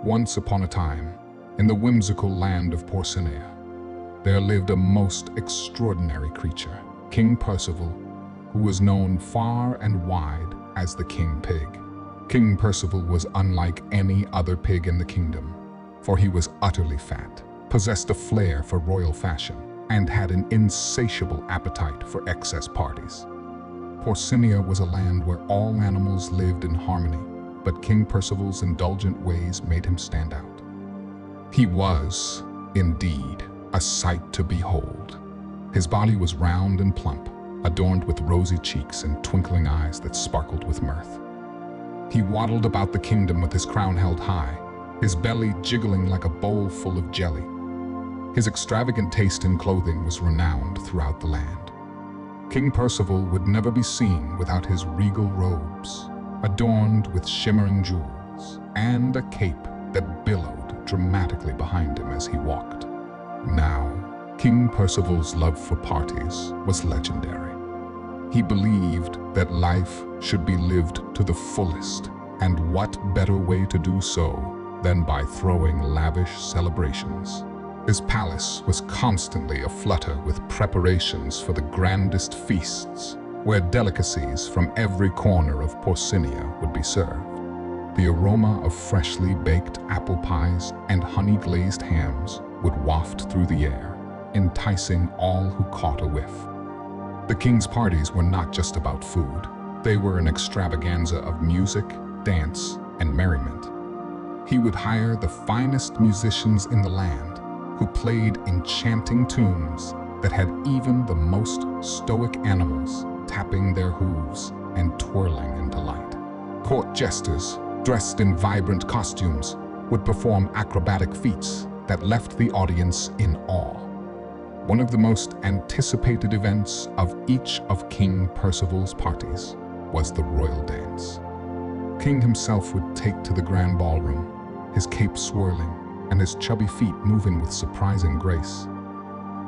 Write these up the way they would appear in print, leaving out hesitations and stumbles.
Once upon a time, in the whimsical land of Porcinia, there lived a most extraordinary creature, King Percival, who was known far and wide as the King Pig. King Percival was unlike any other pig in the kingdom, for he was utterly fat, possessed a flair for royal fashion, and had an insatiable appetite for excess parties. Porcinia was a land where all animals lived in harmony, but King Percival's indulgent ways made him stand out. He was, indeed, a sight to behold. His body was round and plump, adorned with rosy cheeks and twinkling eyes that sparkled with mirth. He waddled about the kingdom with his crown held high, his belly jiggling like a bowl full of jelly. His extravagant taste in clothing was renowned throughout the land. King Percival would never be seen without his regal robes, adorned with shimmering jewels, and a cape that billowed dramatically behind him as he walked. Now, King Percival's love for parties was legendary. He believed that life should be lived to the fullest, and what better way to do so than by throwing lavish celebrations. His palace was constantly aflutter with preparations for the grandest feasts, where delicacies from every corner of Porcinia would be served. The aroma of freshly baked apple pies and honey-glazed hams would waft through the air, enticing all who caught a whiff. The king's parties were not just about food. They were an extravaganza of music, dance, and merriment. He would hire the finest musicians in the land, who played enchanting tunes that had even the most stoic animals tapping their hooves and twirling in delight. Court jesters, dressed in vibrant costumes, would perform acrobatic feats that left the audience in awe. One of the most anticipated events of each of King Percival's parties was the royal dance. King himself would take to the grand ballroom, his cape swirling and his chubby feet moving with surprising grace.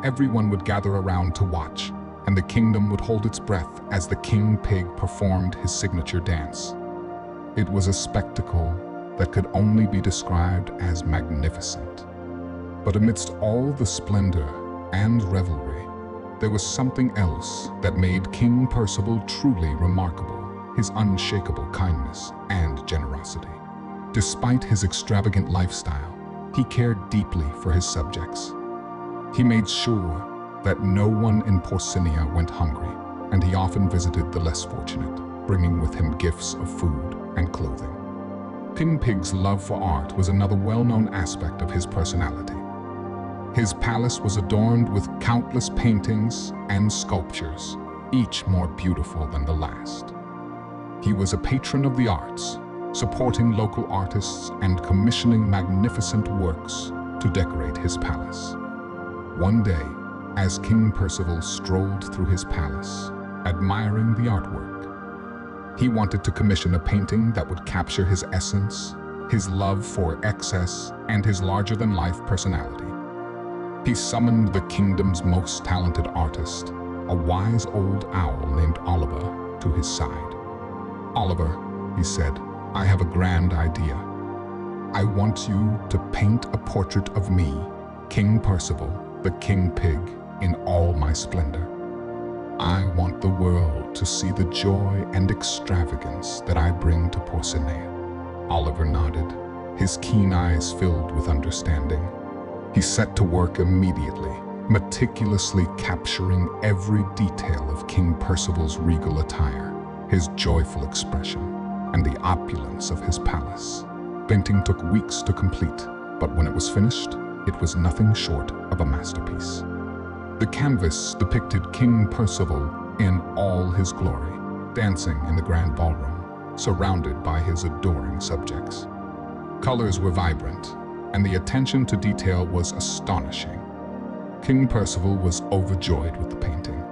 Everyone would gather around to watch, and the kingdom would hold its breath as the King Pig performed his signature dance. It was a spectacle that could only be described as magnificent. But amidst all the splendor and revelry, there was something else that made King Percival truly remarkable: his unshakable kindness and generosity. Despite his extravagant lifestyle, he cared deeply for his subjects. He made sure that no one in Porcinia went hungry, and he often visited the less fortunate, bringing with him gifts of food and clothing. King Pig's love for art was another well-known aspect of his personality. His palace was adorned with countless paintings and sculptures, each more beautiful than the last. He was a patron of the arts, supporting local artists and commissioning magnificent works to decorate his palace. One day, as King Percival strolled through his palace, admiring the artwork, he wanted to commission a painting that would capture his essence, his love for excess, and his larger-than-life personality. He summoned the kingdom's most talented artist, a wise old owl named Oliver, to his side. "Oliver," he said, "I have a grand idea. I want you to paint a portrait of me, King Percival, the King Pig, in all my splendor. I want the world to see the joy and extravagance that I bring to Porcinia." Oliver nodded, his keen eyes filled with understanding. He set to work immediately, meticulously capturing every detail of King Percival's regal attire, his joyful expression, and the opulence of his palace. Painting took weeks to complete, but when it was finished, it was nothing short of a masterpiece. The canvas depicted King Percival in all his glory, dancing in the grand ballroom, surrounded by his adoring subjects. Colors were vibrant, and the attention to detail was astonishing. King Percival was overjoyed with the painting.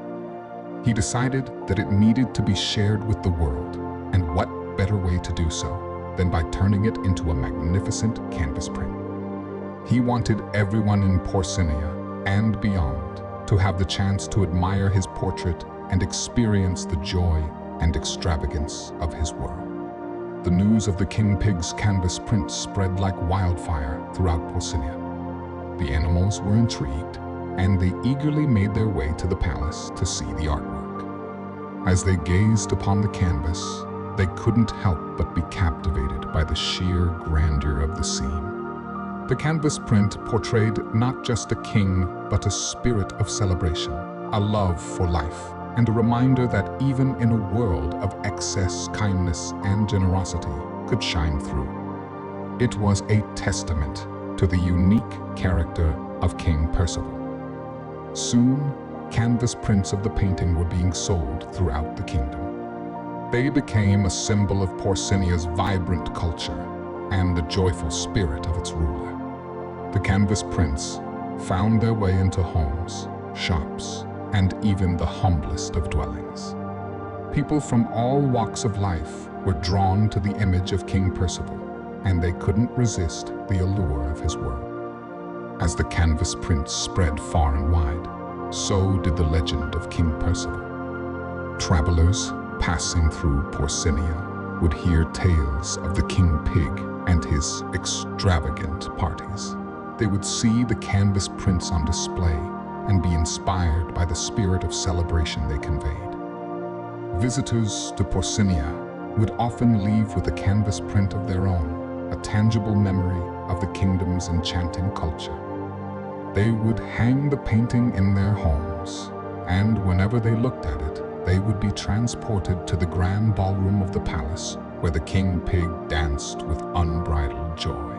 He decided that it needed to be shared with the world, and what better way to do so than by turning it into a magnificent canvas print. He wanted everyone in Porcinia and beyond to have the chance to admire his portrait and experience the joy and extravagance of his world. the news of the king pig's canvas print spread like wildfire throughout Porcinia. The animals were intrigued, and they eagerly made their way to the palace to see the artwork. As they gazed upon the canvas, they couldn't help but be captivated by the sheer grandeur of the scene. The canvas print portrayed not just a king, but a spirit of celebration, a love for life, and a reminder that even in a world of excess, kindness and generosity could shine through. It was a testament to the unique character of King Percival. Soon, canvas prints of the painting were being sold throughout the kingdom. They became a symbol of Porcinia's vibrant culture and the joyful spirit of its ruler. The canvas prints found their way into homes, shops, and even the humblest of dwellings. People from all walks of life were drawn to the image of King Percival, and they couldn't resist the allure of his work. As the canvas prints spread far and wide, so did the legend of King Percival. Travelers passing through Porcinia would hear tales of the king pig and his extravagant parties. They would see the canvas prints on display and be inspired by the spirit of celebration they conveyed. Visitors to Porcinia would often leave with a canvas print of their own, a tangible memory of the kingdom's enchanting culture. They would hang the painting in their homes, and whenever they looked at it, they would be transported to the grand ballroom of the palace, where the king pig danced with unbridled joy.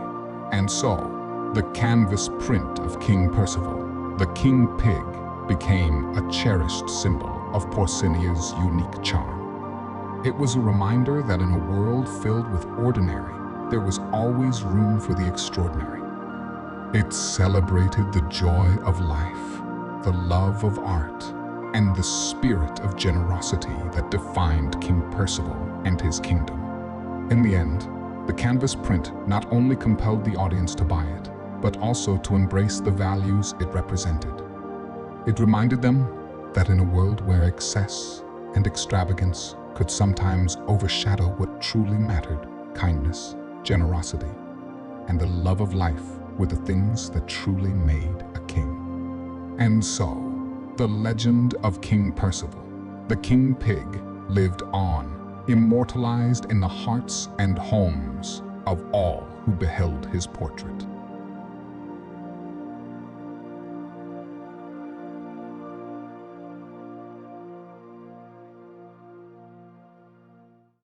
And so, the canvas print of King Percival, the king pig, became a cherished symbol of Porcinia's unique charm. It was a reminder that in a world filled with ordinary, there was always room for the extraordinary. It celebrated the joy of life, the love of art, and the spirit of generosity that defined King Percival and his kingdom. In the end, the canvas print not only compelled the audience to buy it, but also to embrace the values it represented. It reminded them that in a world where excess and extravagance could sometimes overshadow what truly mattered, kindness, generosity, and the love of life were the things that truly made a king. And so, the legend of King Percival, the king pig, lived on, immortalized in the hearts and homes of all who beheld his portrait.